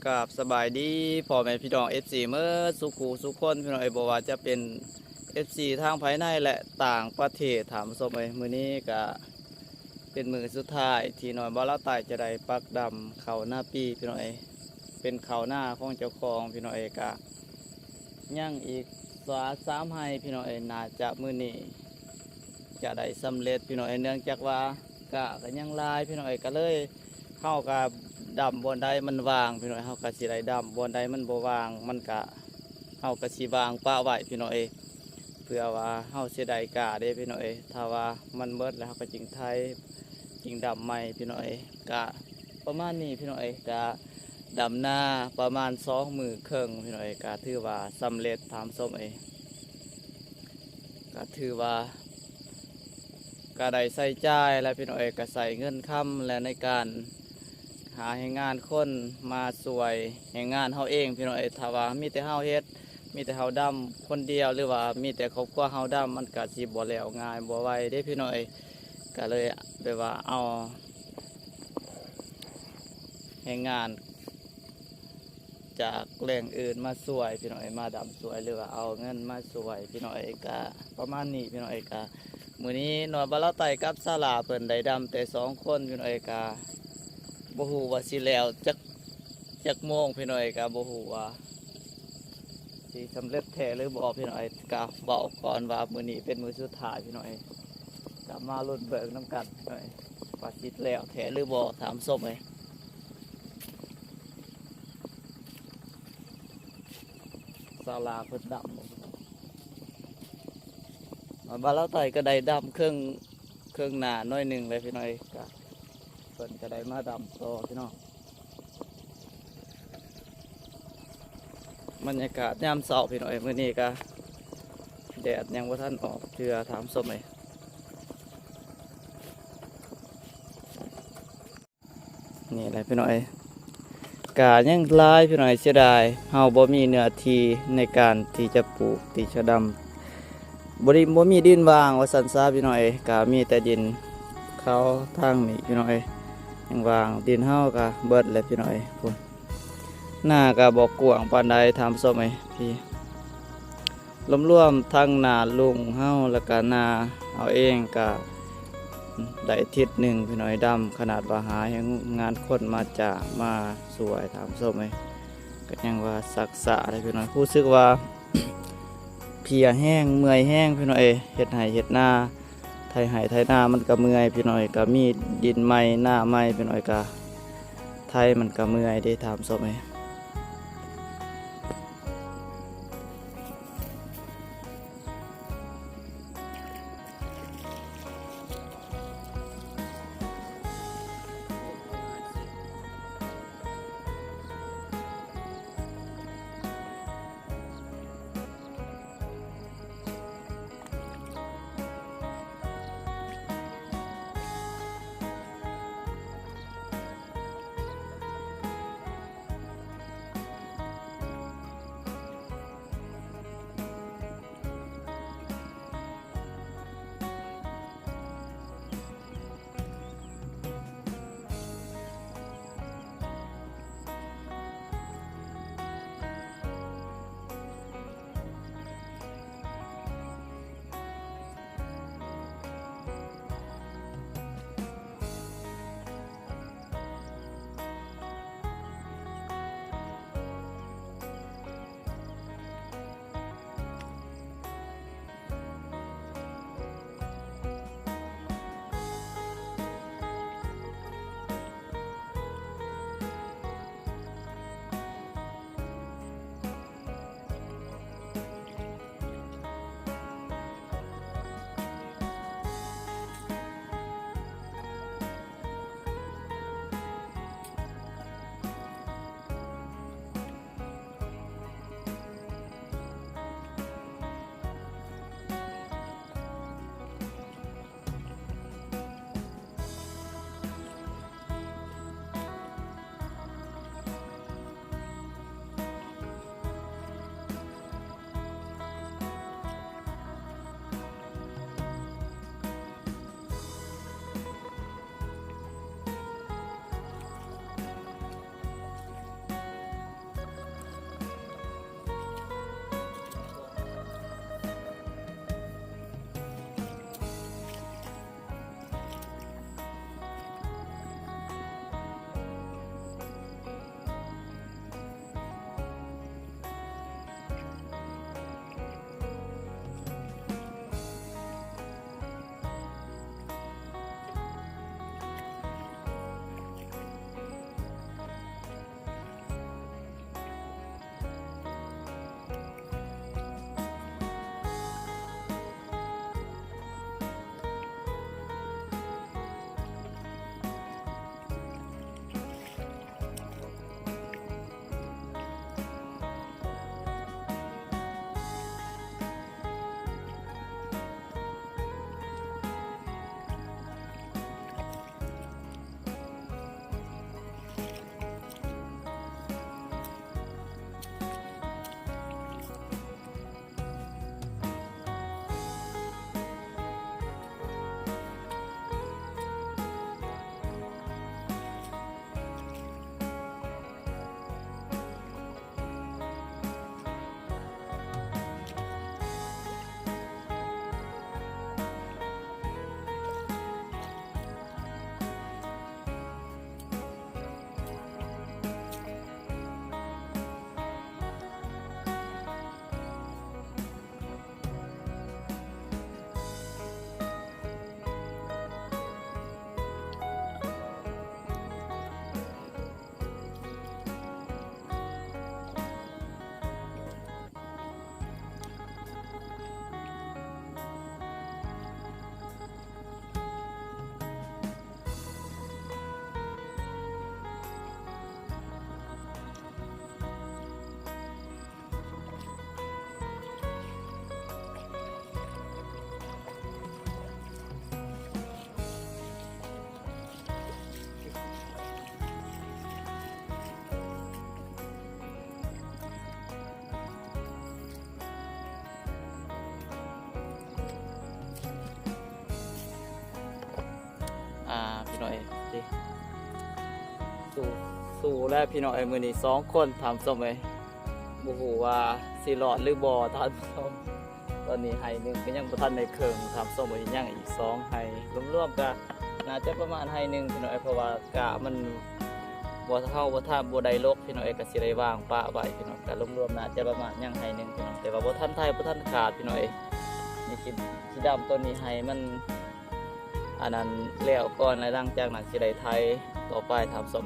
กับสบายดีพ่อแม่พี่น้อง FC เมื่อสุขูสุขคนพี่น้องบอกว่าจะเป็น FC ทางภายในและต่างประเทศถามสมมือนี้ก็เป็นมือสุดท้ายที่นอนบ่ละตายจะได้ปักดำเขาหน้าปีพี่น้องเป็นเขาหน้าของเจ้าของพี่น้องก็ย่างอีก3 ให้พี่น้องน่าจะมือนี้จะได้สำเร็จพี่น้องเนื่องจากว่ากะก็ยังลายพี่น้องก็เลยเข้ากับดำบนใดมันวางพี่น้องเฮากะสิได้ดำบนใดมันบ่วางมันกะเฮากะสิวางป้าไว้พี่น้องเพื่อว่าเฮาสิได้กะได้พี่น้องถ้าว่ามันเบิดแล้วเฮาก็จึงไทยจึงดำใหม่พี่น้องกะประมาณนี้พี่น้องกะดำหน้าประมาณ2 มือครึ่งพี่น้องกะถือว่าสำเร็จตามส้มกะถือว่าก็ได้ใส่จ่ายและพี่น้องก็ใส่เงินค่ำและในการหาให้งานคนมาสวยให้งานเฮาเองพี่น้องถ้าว่ามีแต่เฮาเฮ็ดมีแต่เฮาดำคนเดียวหรือว่ามีแต่ครอบครัวเฮาดำมันก็สิบ่แล้วง่ายบ่ไหวได้พี่น้องก็เลยแบบว่าเอาให้งานจากแหล่งอื่นมาสวยพี่น้องมาดำสวยหรือว่าเอาเงินมาสวยพี่น้องก็ประมาณนี้พี่น้องก็มื้อนี้นอนบ่ละไตกับศาลาเพิ่นได้ดำแต่2 คนพี่น้องก็บ่ฮู้ว่าสิแล้วจักโมงพี่น้องก็บ่ฮู้ว่าสิสำเร็จแท้หรือบ่พี่น้องก็บอกก่อนว่ามื้อนี้เป็นมื้อสุดท้ายพี่น้องก็มาลุ้นเบิกน้ำกันพี่น้องว่าสิแล้วแท้หรือบ่ถามส้มศาลาเพิ่นดำบาลาไตก็ได้ดำเครื่องหนาน้อยหนึ่งเลยพี่น้อยก็เพิ่นก็ได้มาดำต่อพี่น้องบรรยากาศยามเช้าพี่น้อยมื้อนี้ก็แดดยังบ่ทันออกเชื่อถามส้มนี่แหละพี่น้อยกายังลายพี่น้อยเสียดายเฮาบ่มีเนื้อที่ในการที่จะปลูกที่จะดำบ่มีดินวางว่าสันซาพี่น้อยก็มีแต่ดินเขาทางนี้พี่น้อยยังวางดินเฮาก็เบิดแล้วพี่น้อยพุ่นหน้าก็บ่กว้างปานใดทำส้มพี่รวมๆทั้งหน้าลุงเฮาแล้วก็หน้าเอาเองก็ได้ทิศหนึ่งพี่น้อยดำขนาดว่าหาให้งานคนมาจากมาสวยทำส้มก็ยังว่าศักษะเลยพี่น้อยรู้สึกว่าเพียแห้งเมื่อยแห้งพี่น้อยเฮ็ดไห่เฮ็ดหน้าไถไห่ไถหน้ามันก็เมื่อยพี่น้อยก็มีดินใหม่หน้าใหม่พี่น้อยก็ไถมันก็เมื่อยได้ถามส้ม พี่น้อยดิสู้สู้แล้วพี่น้อยมือนี้2 คนทำส้มเลยบูฮูว่าสิหลอดหรือบ่อทานส้มตอนนี้ไฮหนึ่งก็ยังบ่ทันในเคิงทำส้มไว้ยังอีก2 ไฮรวมๆก็น่าจะประมาณไฮหนึ่งพี่น้อยเพราะว่ากะมันบ่เท่าบ่ท่าบ่ได้ลกพี่น้อยก็สิได้วางปะไว้พี่น้อยก็รวมๆน่าจะประมาณยังไฮหนึ่งพี่น้อยแต่ว่าบ่ทันไทยบ่ทันขาดพี่น้อยนี่สีดำตัวนี้ไฮมันอันนั้นแล้วก่อนแล้วหลังจากนั้นสิได้ไทยต่อไปทำส้ม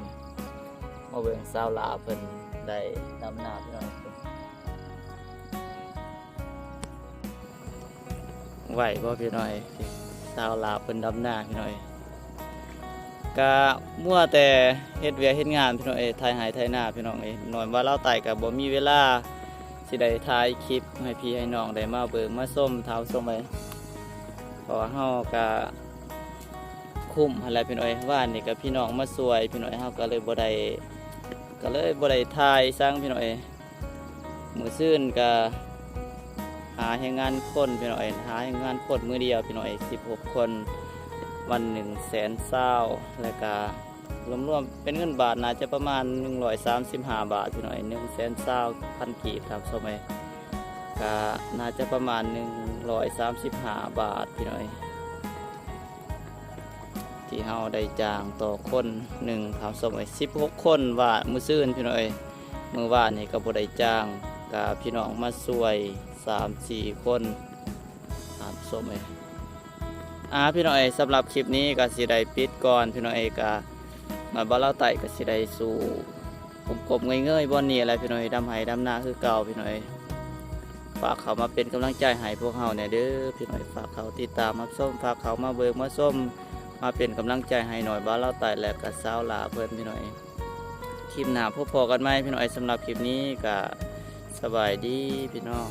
มาเบิ่งสาวลาเพิ่นได้ดำนาพี่น้อยไหวบ่พี่น้อยสาวลาเพิ่นดำนาพี่น้อยก็มั่วแต่เฮ็ดเวียกเฮ็ดงานพี่น้องถ่ายหายถ่ายหน้าพี่น้องหน่อยว่าเราไต่ก็บ่มีเวลาสิได้ถ่ายคลิปให้พี่ให้น้องได้มาเบิ่งมาส้มเท้าส้มไปเพราะว่าเฮาก็คุ้มอะไรพี่น้อยว่านี่ก็พี่น้องมาสวยพี่น้อยเฮาก็เลยบ่ได้ถ่ายสร้างพี่น้อยมื้อซื่นก็หาให้งานคนพี่น้อยหาให้งานคนมื้อเดียวพี่น้อย16 คนวัน120,000แล้วก็รวมๆเป็นเงินบาทน่าจะประมาณ135 บาทพี่น้อย120,000 กีบครับสมัยก็น่าจะประมาณ135 บาทพี่น้อยที่เฮาได้จ้างต่อคน1ครับสมัย16 คนว่ามื้อซื่นพี่น้อยมื้อวานนี่ก็บ่ได้จ้างก็พี่น้องมาช่วย 3-4 คนครับสมัยพี่น้องสำหรับคลิปนี้ก็สิได้ปิดก่อนพี่น้องก็มาบ่เล่าไต่ก็สิได้สู่กลมๆเงยๆบ่อนนี้อะไรพี่น้องดำไหดำนาคือเก่าพี่น้องฝากเขามาเป็นกำลังใจให้พวกเฮาเนี่ยเด้อพี่น้องฝากเขาติดตามมาส้มฝากเขามาเบิ่งมาส้มมาเป็นกำลังใจให้หน่อยบ่เล่าไต่และก็สาวลาเพิ่นพี่น้องคลิปหน้าพบกันใหม่พี่น้องสำหรับคลิปนี้ก็สบายดีพี่น้อง